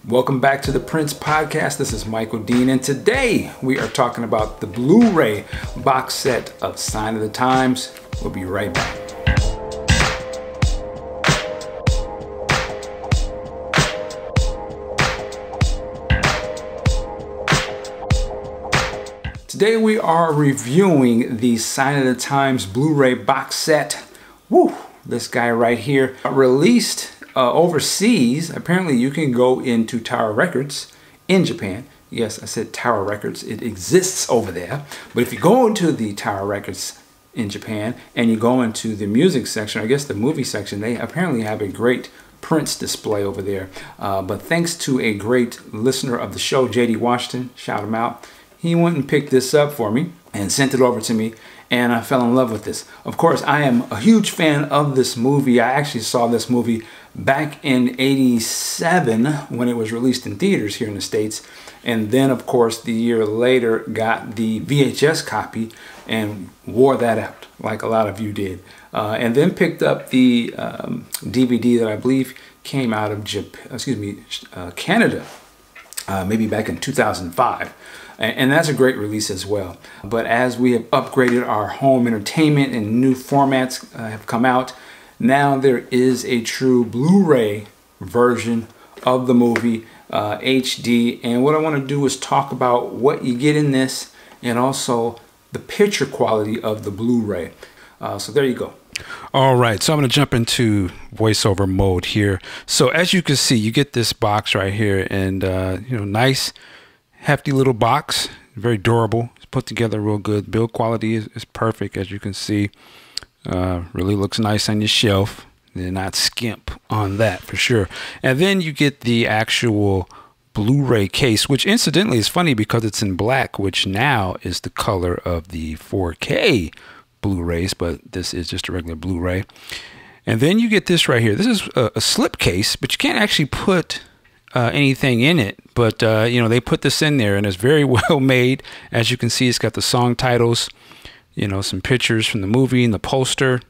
Welcome back to the Prince Podcast. This is Michael Dean, and today we are talking about the Blu-ray box set of Sign of the Times. We'll be right back. Today we are reviewing the Sign of the Times Blu-ray box set. Woo! This guy right here, released overseas. Apparently you can go into Tower Records in Japan. Yes, I said Tower Records. It exists over there. But if you go into the Tower Records in Japan and you go into the music section, I guess the movie section, they apparently have a great Prince display over there. But thanks to a great listener of the show, JD Washington, shout him out, he went and picked this up for me and sent it over to me, and I fell in love with this. Of course, I am a huge fan of this movie. I actually saw this movie back in '87 when it was released in theaters here in the States, and then of course the year later got the VHS copy and wore that out like a lot of you did, and then picked up the DVD that I believe came out of Canada, maybe back in 2005. And that's a great release as well. But as we have upgraded our home entertainment and new formats have come out, now there is a true Blu-ray version of the movie, HD. And what I want to do is talk about what you get in this and also the picture quality of the Blu-ray. So there you go. All right, so I'm going to jump into voiceover mode here. So as you can see, you get this box right here, and nice hefty little box, very durable. It's put together real good. Build quality is perfect, as you can see. Really looks nice on your shelf. They're not skimp on that for sure. And then you get the actual Blu-ray case, which incidentally is funny because it's in black, which now is the color of the 4K Blu-rays, but this is just a regular Blu-ray. And then you get this right here. This is a slip case, but you can't actually put anything in it, but they put this in there, and it's very well made. As you can see, it's got the song titles, some pictures from the movie and the poster.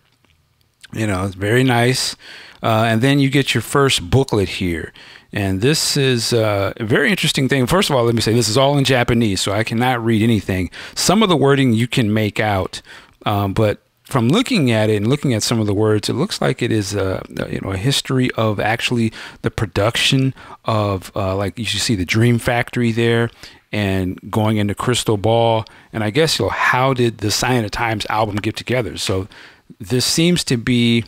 It's very nice. And then you get your first booklet here, and this is a very interesting thing. First of all, let me say this is all in Japanese, so I cannot read anything. Some of the wording you can make out, but from looking at it and looking at some of the words, it looks like it is a history of actually the production of like you should see the Dream Factory there and going into Crystal Ball, and I guess how did the Sign of the Times album get together? So this seems to be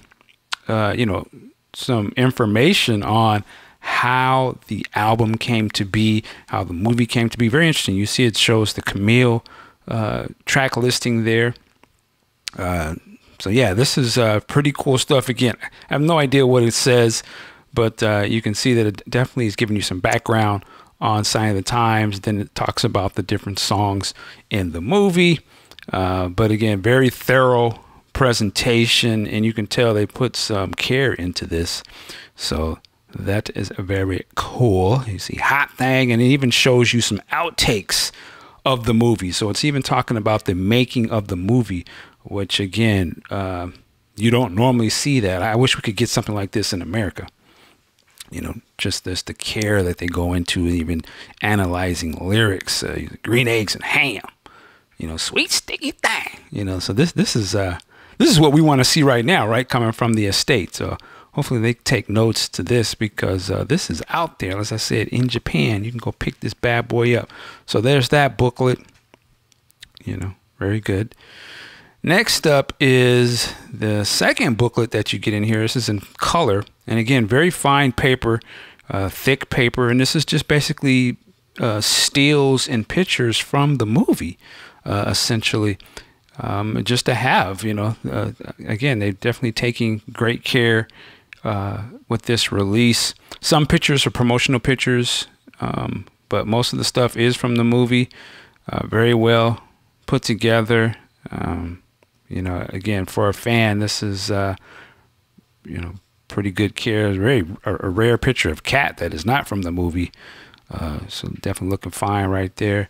some information on how the album came to be, how the movie came to be. Very interesting. You see it shows the Camille track listing there. So yeah, this is pretty cool stuff. Again, I have no idea what it says, but you can see that it definitely is giving you some background on Sign of the Times. Then it talks about the different songs in the movie. But again, very thorough presentation, and you can tell they put some care into this. So that is very cool. You see Hot Thing, and it even shows you some outtakes of the movie. So it's even talking about the making of the movie, which again, you don't normally see that. I wish we could get something like this in America. Just the care that they go into, even analyzing lyrics, green eggs and ham, sweet sticky thing, so this is what we want to see right now, right? Coming from the estate. So hopefully they take notes to this, because this is out there, as I said, in Japan. You can go pick this bad boy up. So there's that booklet, very good. Next up is the second booklet that you get in here. This is in color, and again, very fine paper, thick paper, and this is just basically stills and pictures from the movie, essentially, just to have. Again, they're definitely taking great care with this release. Some pictures are promotional pictures, but most of the stuff is from the movie. Very well put together. Again, for a fan, this is, pretty good care. A rare picture of Cat that is not from the movie. So definitely looking fine right there.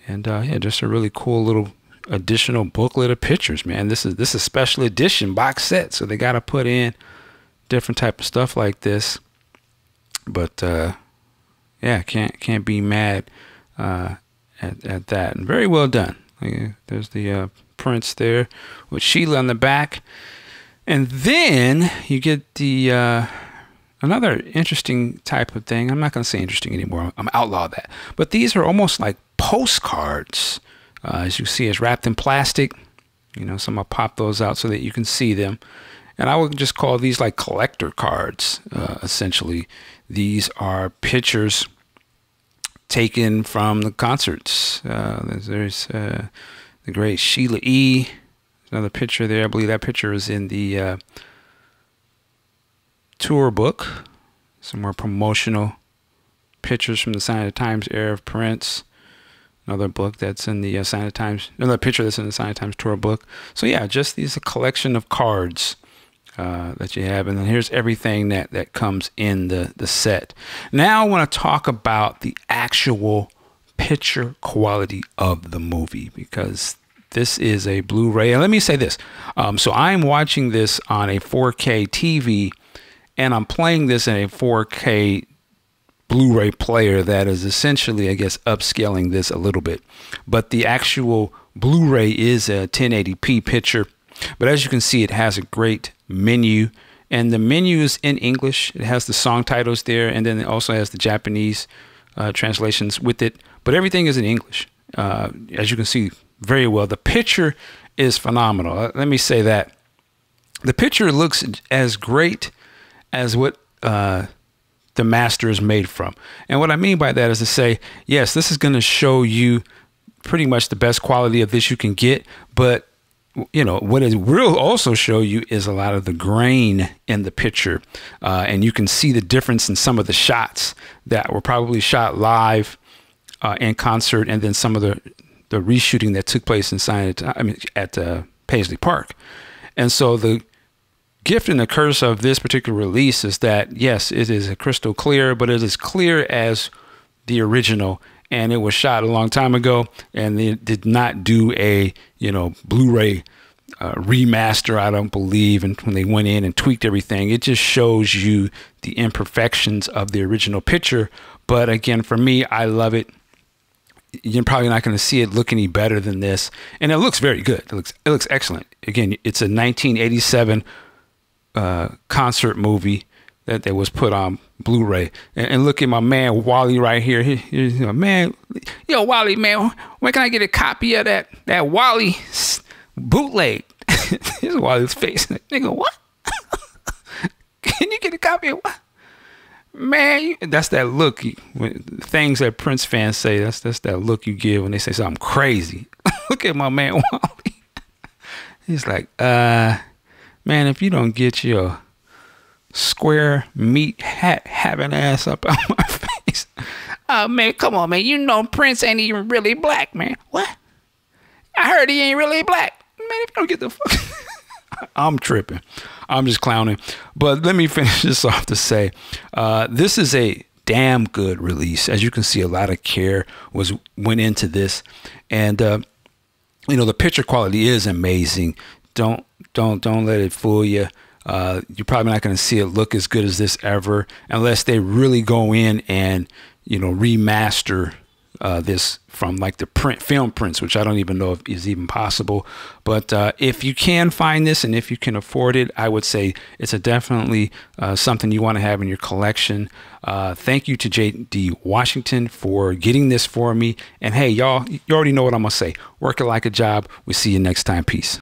And yeah, just a really cool little additional booklet of pictures, man. This is special edition box set, so they got to put in different type of stuff like this. But Yeah, can't be mad at that. And very well done. There's the prints there with Sheila on the back. And then you get the another interesting type of thing. I'm not going to say interesting anymore. I'm outlaw that. But these are almost like postcards. As you see, it's wrapped in plastic. You know, so I'm going to pop those out so that you can see them. And I would just call these like collector cards, essentially. These are pictures taken from the concerts. There's the great Sheila E. Another picture there. I believe that picture is in the tour book. Some more promotional pictures from the Sign of the Times era of prints. Another book that's in the Sign of the Times. Another picture that's in the Sign of the Times tour book. So yeah, just these a collection of cards that you have, and then here's everything that comes in the set. Now I want to talk about the actual picture quality of the movie, because this is a Blu-ray. And let me say this. So I'm watching this on a 4K TV, and I'm playing this in a 4K Blu-ray player that is essentially, I guess, upscaling this a little bit. But the actual Blu-ray is a 1080p picture. But as you can see, it has a great menu, and the menu is in English. It has the song titles there, and then it also has the Japanese translations with it. But everything is in English. As you can see very well, the picture is phenomenal. Let me say that. The picture looks as great as what the master is made from. And what I mean by that is to say, yes, this is going to show you pretty much the best quality of this you can get, but you know, what it will also show you is a lot of the grain in the picture. And you can see the difference in some of the shots that were probably shot live in concert, and then some of the reshooting that took place inside, at Paisley Park. And so the gift and the curse of this particular release is that, yes, it is a crystal clear, but it is clear as the original. And it was shot a long time ago, and they did not do a, you know, Blu-ray remaster, I don't believe. And when they went in and tweaked everything, it just shows you the imperfections of the original picture. But again, for me, I love it. You're probably not going to see it look any better than this, and it looks very good. It looks excellent. Again, it's a 1987 concert movie that was put on Blu-ray. And look at my man Wally right here. He's man, yo Wally, man, when can I get a copy of that Wally bootleg? Here's Wally's face. Nigga, what? Can you get a copy of what? Man, that's that look. Things that Prince fans say, that's that look you give when they say something crazy. Look at my man Wally. He's like, man, if you don't get your square meat hat having ass up on my face. Oh man, come on, man. You know Prince ain't even really black, man. What? I heard he ain't really black. Man, if you don't get the fuck. I'm tripping. I'm just clowning. But let me finish this off to say, this is a damn good release. As you can see, a lot of care went into this. And you know, the picture quality is amazing. Don't let it fool you. You're probably not going to see it look as good as this ever, unless they really go in and, you know, remaster this from like the film prints, which I don't even know if is even possible. But if you can find this and if you can afford it, I would say it's definitely something you want to have in your collection. Thank you to J.D. Washington for getting this for me. And hey, y'all, you already know what I'm going to say. Work it like a job. We'll see you next time. Peace.